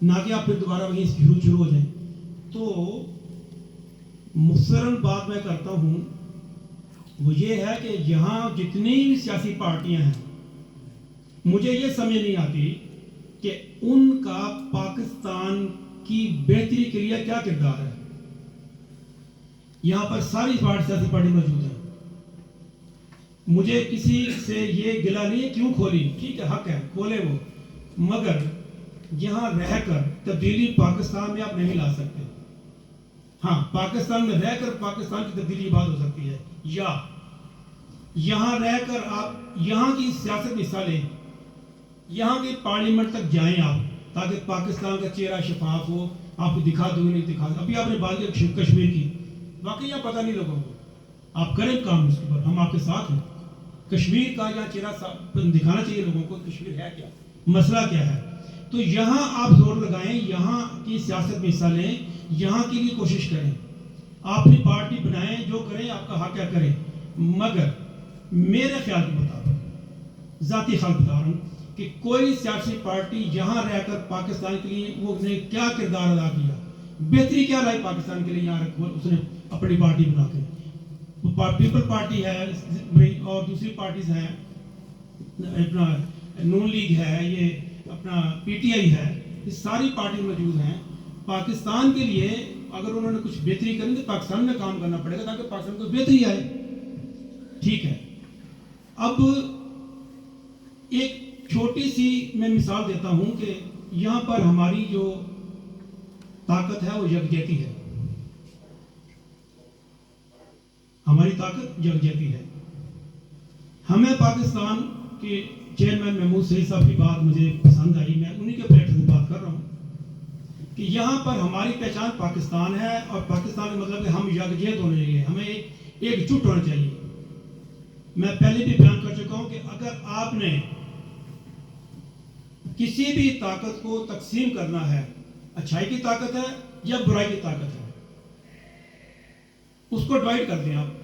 ना कि आप फिर दोबारा वहीं शुरू हो जाएं। तो मुख्तसरन बात मैं करता हूँ, वो ये है कि यहाँ जितनी भी सियासी पार्टियाँ हैं, मुझे ये समझ नहीं आती कि उनका पाकिस्तान की बेहतरी के लिए क्या किरदार है। यहाँ पर सारी सियासी पार्टी मौजूद है। मुझे किसी से ये गिला नहीं है क्यों खोली, ठीक है, हक है, खोले वो, मगर यहाँ रहकर तब्दीली पाकिस्तान में आप नहीं ला सकते। हाँ, पाकिस्तान में रहकर पाकिस्तान की तब्दीली बात हो सकती है, या यहाँ रहकर आप यहाँ की सियासत में हिस्सा लें, यहाँ की पार्लियामेंट तक जाएं आप, ताकि पाकिस्तान का चेहरा शफाफ हो, आपको दिखा दूँ नहीं दिखा। अभी आपने बात की कश्मीर की, वाकई यहाँ पता नहीं लोगों को, आप करें काम उसके ऊपर, हम आपके साथ हैं। कश्मीर का यहाँ चेहरा दिखाना चाहिए लोगों को, कश्मीर है क्या, मसला क्या है। तो यहाँ आप जोर लगाएं, यहाँ की सियासत में हिस्सा लें, यहाँ के लिए कोशिश करें, आप अपनी पार्टी बनाएं, जो करें आपका हक क्या करें। मगर मेरे ख्याल के मुताबिक, ज़ाती ख्याल बता रहा हूँ, कि कोई सियासी पार्टी यहाँ रहकर पाकिस्तान के लिए वो उसने क्या किरदार अदा किया, बेहतरी क्या लाई पाकिस्तान के लिए यहाँ उसने अपनी पार्टी बना के। पीपल पार्टी है और दूसरी पार्टीज हैं, अपना नून लीग है, ये अपना पीटीआई है, ये सारी पार्टी मौजूद हैं। पाकिस्तान के लिए अगर उन्होंने कुछ बेहतरी करनी तो पाकिस्तान में काम करना पड़ेगा, ताकि पाकिस्तान को बेहतरी आए, ठीक है। अब एक छोटी सी मैं मिसाल देता हूं कि यहाँ पर हमारी जो ताकत है वो यकजहती है, हमारी ताकत यकजहती है। हमें पाकिस्तान के चेयरमैन महमूद सईद साहब की बात मुझे पसंद आई, मैं उन्हीं के प्लेटफॉर्म से बात कर रहा हूँ कि यहाँ पर हमारी पहचान पाकिस्तान है, और पाकिस्तान का मतलब कि हम यकजहत होने चाहिए, हमें एकजुट होना चाहिए। मैं पहले भी बयान कर चुका हूँ कि अगर आपने किसी भी ताकत को तकसीम करना है, अच्छाई की ताकत है या बुराई की ताकत है, उसको डिवाइड कर दें आप।